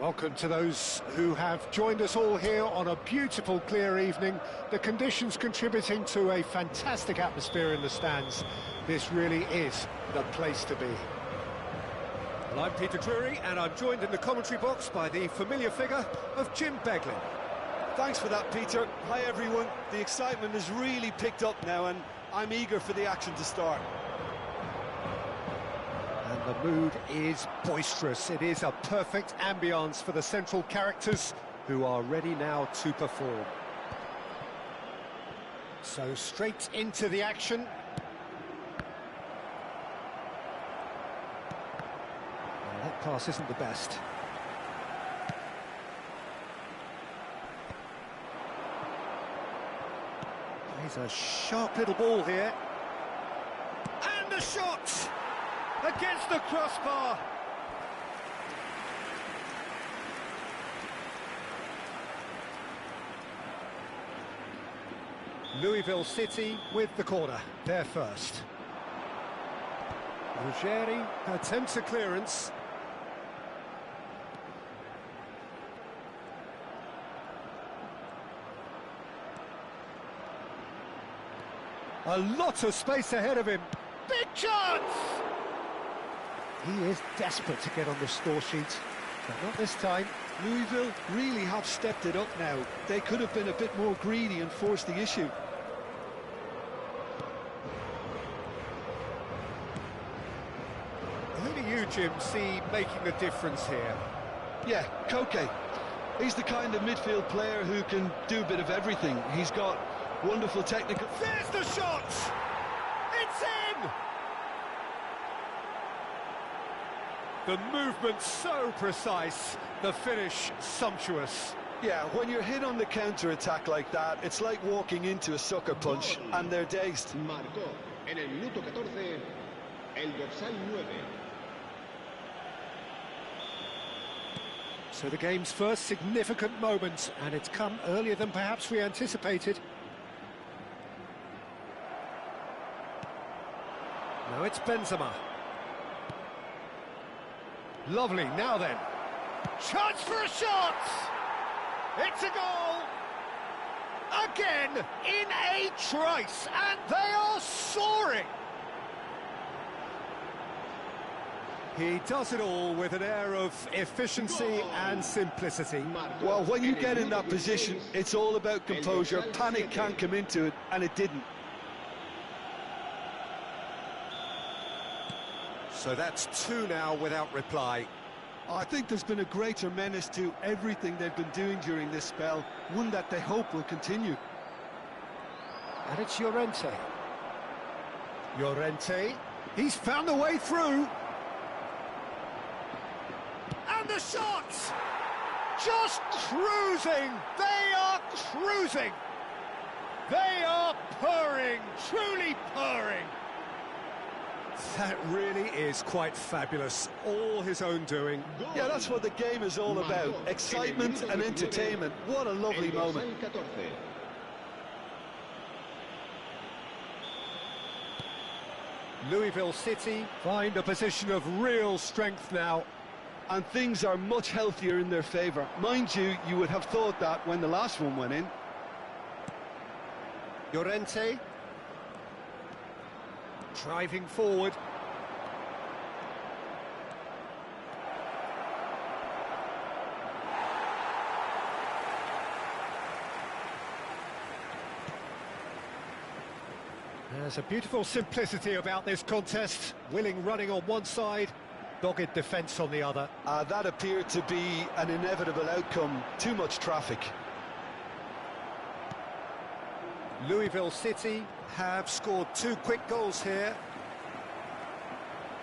Welcome to those who have joined us all here on a beautiful, clear evening. The conditions contributing to a fantastic atmosphere in the stands. This really is the place to be. Well, I'm Peter Drury, and I'm joined in the commentary box by the familiar figure of Jim Beglin. Thanks for that, Peter. Hi, everyone. The excitement has really picked up now, and I'm eager for the action to start. And the mood is boisterous. It is a perfect ambience for the central characters who are ready now to perform. So straight into the action. Well, that pass isn't the best. He's a sharp little ball here. And the shot! Against the crossbar. Louisville City with the corner. They're first. Ruggieri attempts a clearance. A lot of space ahead of him. Big chance! He is desperate to get on the score sheet, but not this time. Louisville really have stepped it up now. They could have been a bit more greedy and forced the issue. Who do you, Jim, see making the difference here? Yeah, Koke. He's the kind of midfield player who can do a bit of everything. He's got wonderful technical... There's the shot! It's in! The movement so precise, the finish sumptuous. Yeah, when you're hit on the counter-attack like that, it's like walking into a sucker punch, and they're dazed. Marcó en el minuto 14 el dorsal 9. So the game's first significant moment, and it's come earlier than perhaps we anticipated. Now it's Benzema. Lovely, now then. Chance for a shot! It's a goal! Again, in a trice, and they are soaring! He does it all with an air of efficiency and simplicity. Well, when you get in that position, it's all about composure. Panic can't come into it, and it didn't. So that's two now without reply. I think there's been a greater menace to everything they've been doing during this spell, one that they hope will continue. And it's Llorente. Llorente, he's found a way through. And the shot! Just cruising! They are cruising! They are purring, truly purring. That really is quite fabulous, all his own doing. Yeah, that's what the game is all about, excitement and entertainment. What a lovely moment. Louisville City find a position of real strength now. And things are much healthier in their favour. Mind you, you would have thought that when the last one went in. Llorente driving forward. There's a beautiful simplicity about this contest. Willing running on one side, dogged defence on the other. That appeared to be an inevitable outcome. Too much traffic. Louisville City have scored two quick goals here.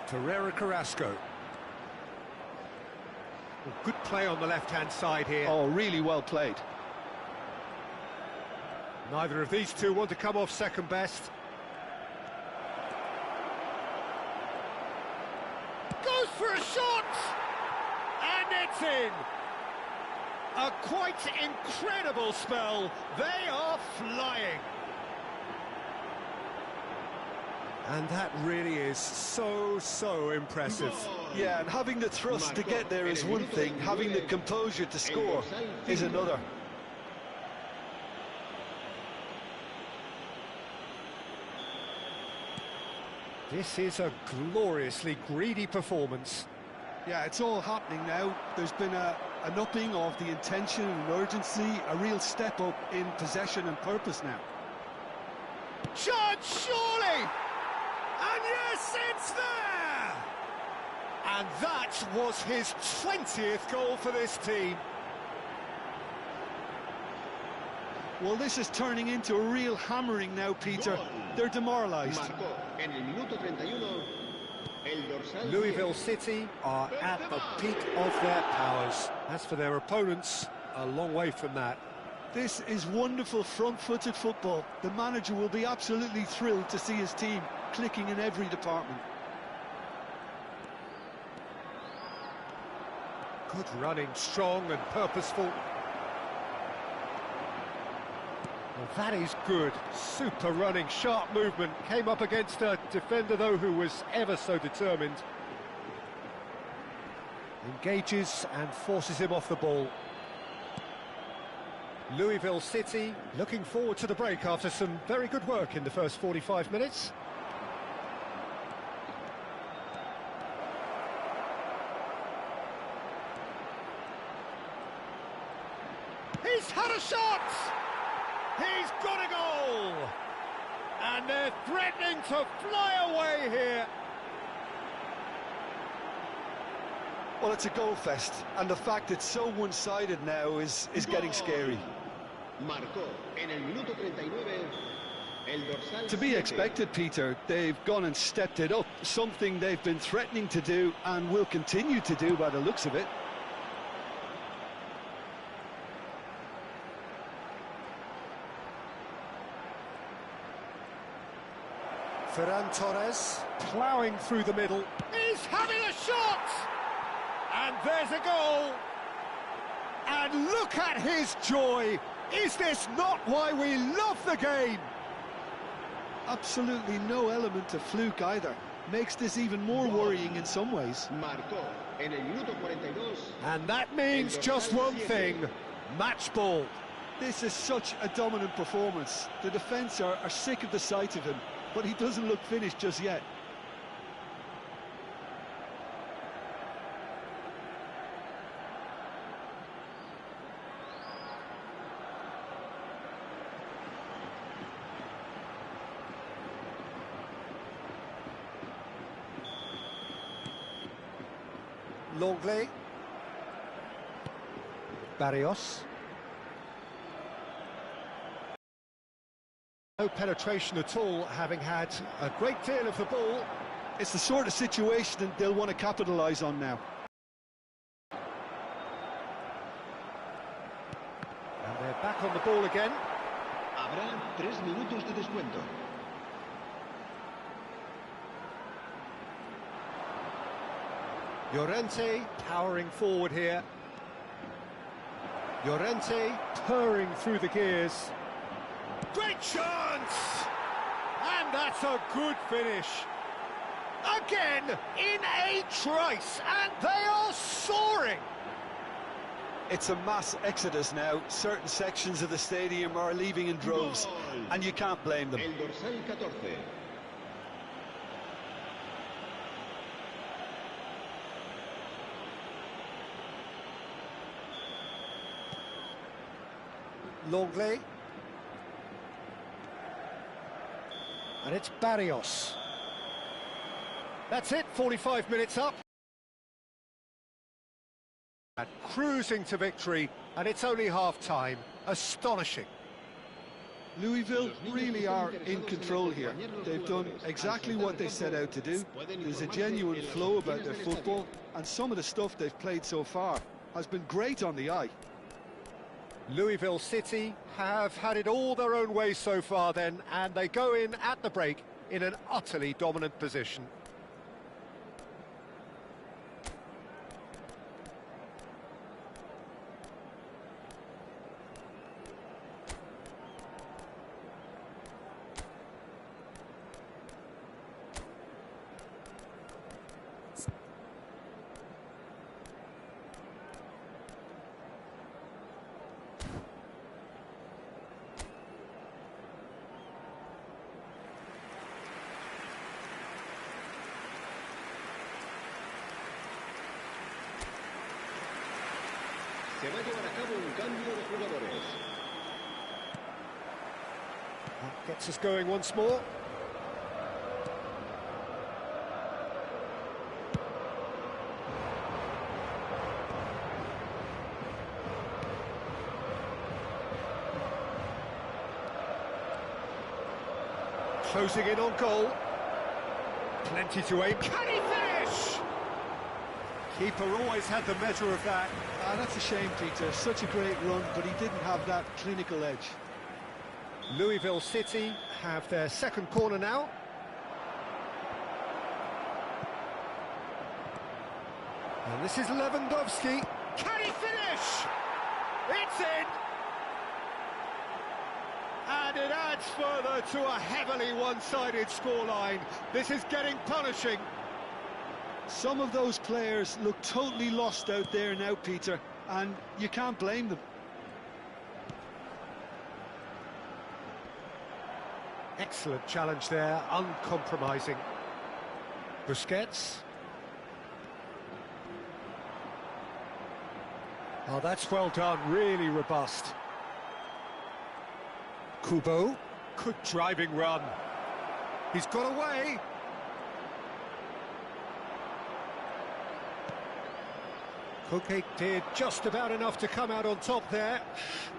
Torreira Carrasco. Well, good play on the left-hand side here. Oh, really well played. Neither of these two want to come off second best. Goes for a shot! And it's in! A quite incredible spell. They are flying. And that really is so impressive. Yeah, and having the thrust to get there is one thing, having the composure to score is another. This is a gloriously greedy performance. Yeah, it's all happening now. There's been an upping of the intention and urgency, a real step up in possession and purpose now. Chance, surely! And yes, it's there! And that was his 20th goal for this team. Well, this is turning into a real hammering now, Peter. They're demoralised. Louisville City are at the peak of their powers. As for their opponents, a long way from that. This is wonderful front-footed football. The manager will be absolutely thrilled to see his team clicking in every department. Good running, strong and purposeful. Well, that is good. Super running, sharp movement. Came up against a defender, though, who was ever so determined. Engages and forces him off the ball. Louisville City looking forward to the break after some very good work in the first 45 minutes. He's had a shot! He's got a goal! And they're threatening to fly away here. Well, it's a goal fest, and the fact it's so one-sided now is getting scary. To be expected, Peter. They've gone and stepped it up, something they've been threatening to do and will continue to do by the looks of it. Ferran Torres ploughing through the middle. He's having a shot! And there's a goal! And look at his joy! Is this not why we love the game? Absolutely no element of fluke either. Makes this even more worrying in some ways. And that means just one thing, match ball. This is such a dominant performance. The defence are sick of the sight of him, but he doesn't look finished just yet. Longley. Barrios. No penetration at all, having had a great deal of the ball. It's the sort of situation that they'll want to capitalise on now. And they're back on the ball again. Habrá 3 minutos de descuento. Llorente powering forward here. Llorente purring through the gears. Great chance! And that's a good finish. Again, in a trice, and they are soaring. It's a mass exodus now. Certain sections of the stadium are leaving in droves, and you can't blame them. El dorsal 14. Longley. And it's Barrios. That's it, 45 minutes up. Cruising to victory, and it's only half-time. Astonishing. Louisville really are in control here. They've done exactly what they set out to do. There's a genuine flow about their football, and some of the stuff they've played so far has been great on the eye. Louisville City have had it all their own way so far then, and they go in at the break in an utterly dominant position. Se va a llevar a cabo un cambio de jugadores. That gets us going once more. Closing in on goal. Plenty to aim. Can he finish? Keeper always had the measure of that. That's a shame, Peter. Such a great run, but he didn't have that clinical edge. Louisville City have their second corner now. And this is Lewandowski. Can he finish? It's in! And it adds further to a heavily one-sided scoreline. This is getting punishing. Some of those players look totally lost out there now, Peter, and you can't blame them. Excellent challenge there, uncompromising. Busquets. Oh, that's well done, really robust. Kubo, good driving run. He's got away. Koke did just about enough to come out on top there.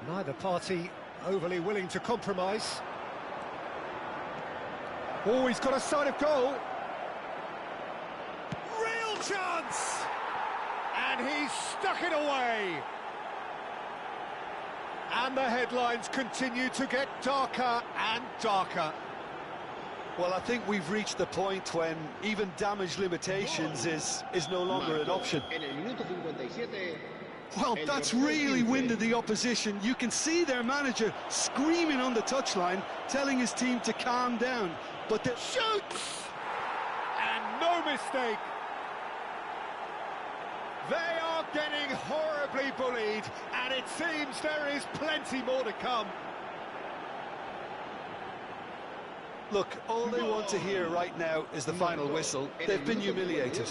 Neither party overly willing to compromise. Oh, he's got a sight of goal. Real chance! And he's stuck it away. And the headlines continue to get darker and darker. Well, I think we've reached the point when even damage limitations is no longer an option. Well, that's really winded the opposition. You can see their manager screaming on the touchline, telling his team to calm down. But the shoots! And no mistake. They are getting horribly bullied, and it seems there is plenty more to come. Look, all they want to hear right now is the final whistle. They've been humiliated.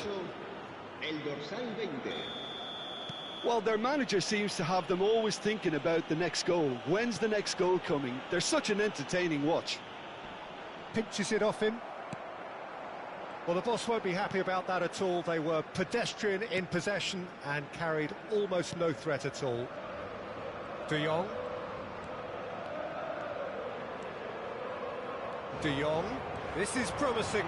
Well, their manager seems to have them always thinking about the next goal. When's the next goal coming? They're such an entertaining watch. Pinches it off him. Well, the boss won't be happy about that at all. They were pedestrian in possession and carried almost no threat at all. De Jong. De Jong. This is promising.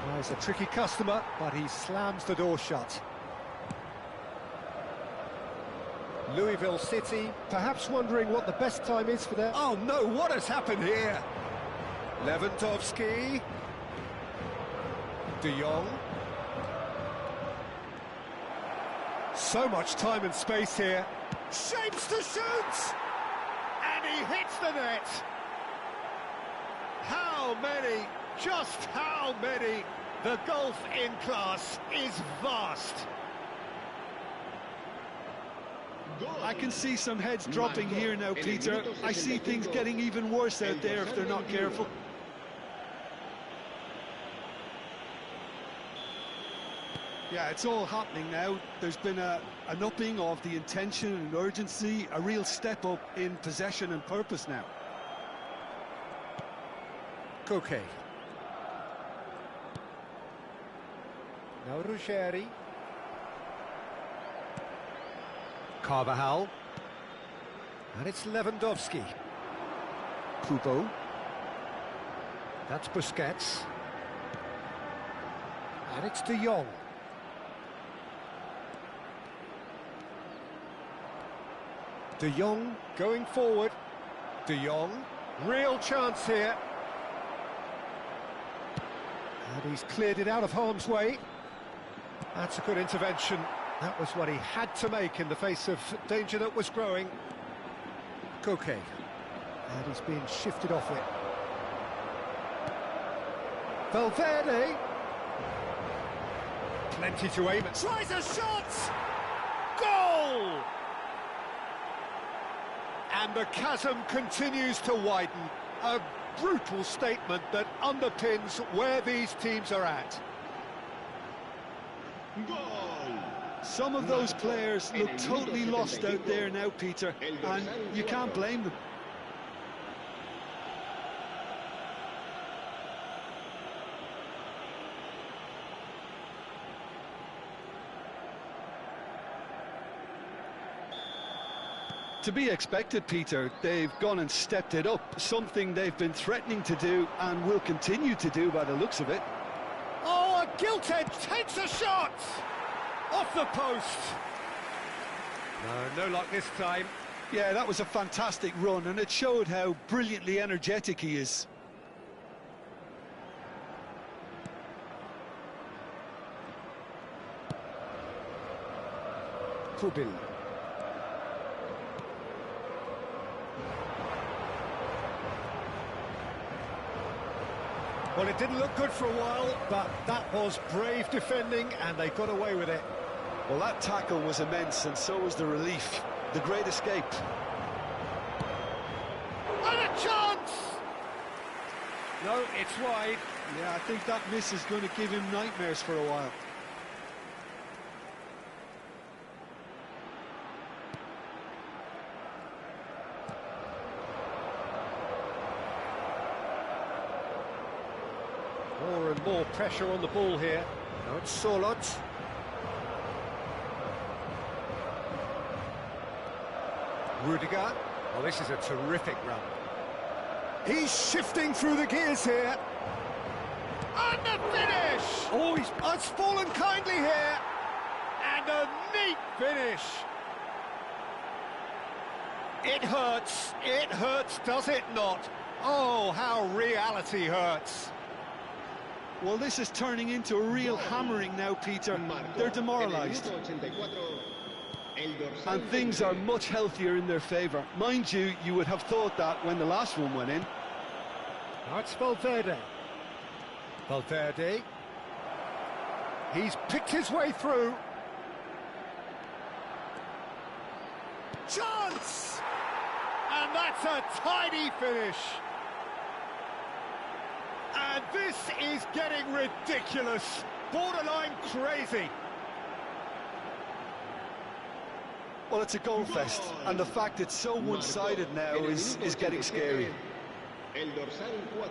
Oh, he's a tricky customer, but he slams the door shut. Louisville City, perhaps wondering what the best time is for their... Oh no, what has happened here? Lewandowski. De Jong. So much time and space here. Shapes to shoot! And he hits the net. How many? Just how many? The gulf in class is vast. I can see some heads dropping here now, Peter. I see things getting even worse out there if they're not careful. Yeah, it's all happening now. There's been an upping of the intention and urgency, a real step up in possession and purpose now. Koke. Now Ruggeri. Carvajal. And it's Lewandowski. Kubo. That's Busquets. And it's De Jong. De Jong going forward. De Jong, real chance here. And he's cleared it out of harm's way. That's a good intervention. That was what he had to make in the face of danger that was growing. Koke. And he's being shifted off it. Valverde. Plenty to aim at. Tries a shot! Goal! And the chasm continues to widen. A brutal statement that underpins where these teams are at. Goal! Some of those players look totally lost out there now, Peter, and you can't blame them. To be expected, Peter. They've gone and stepped it up, something they've been threatening to do and will continue to do by the looks of it. Oh, Gilted takes a shot! Off the post! No luck this time. Yeah, that was a fantastic run, and it showed how brilliantly energetic he is. Kubil. Well, it didn't look good for a while, but that was brave defending, and they got away with it. Well, that tackle was immense, and so was the relief. The great escape. And a chance! No, it's wide. Yeah, I think that miss is going to give him nightmares for a while. More and more pressure on the ball here. Now it's Solot. Rudiger. Oh, this is a terrific run. He's shifting through the gears here. And the finish! Oh, it's fallen kindly here. And a neat finish. It hurts, does it not? Oh, how reality hurts. Well, this is turning into a real hammering now, Peter. They're demoralised. And things are much healthier in their favour. Mind you, you would have thought that when the last one went in. Now it's Valverde. Valverde. He's picked his way through. Chance! And that's a tidy finish. And this is getting ridiculous. Borderline crazy. Well, it's a goal fest, and the fact it's so one-sided now is getting scary. El dorsal 4.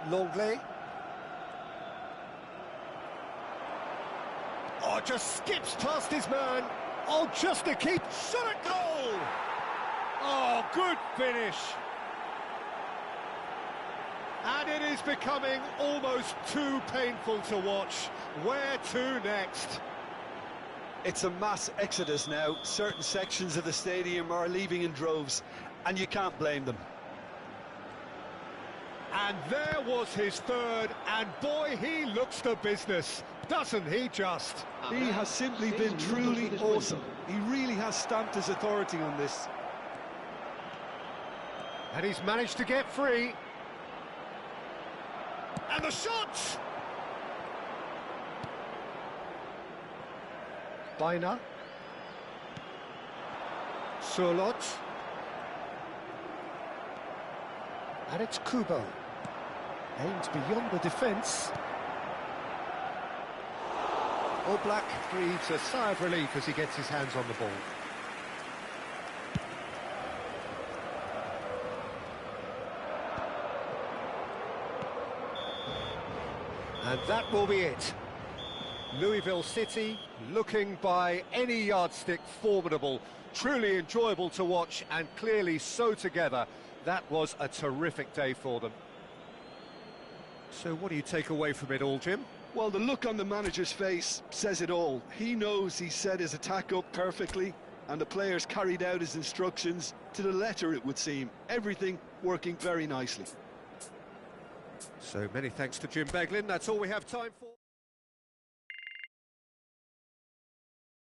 Longley. Oh, just skips past his man. Oh, just to keep. Shot at goal! Oh, good finish. And it is becoming almost too painful to watch. Where to next? It's a mass exodus now. Certain sections of the stadium are leaving in droves, and you can't blame them. And there was his third, and boy, he looks the business, doesn't he just? He has simply been truly awesome. He really has stamped his authority on this. And he's managed to get free. And the shot! Baina. Surlot. And it's Kubo. Aimed beyond the defence. Oblak breathes a sigh of relief as he gets his hands on the ball. And that will be it. Louisville City, looking by any yardstick formidable, truly enjoyable to watch and clearly so together. That was a terrific day for them. So what do you take away from it all, Jim? Well, the look on the manager's face says it all. He knows he set his attack up perfectly, and the players carried out his instructions to the letter, it would seem. Everything working very nicely. So many thanks to Jim Beglin. That's all we have time for.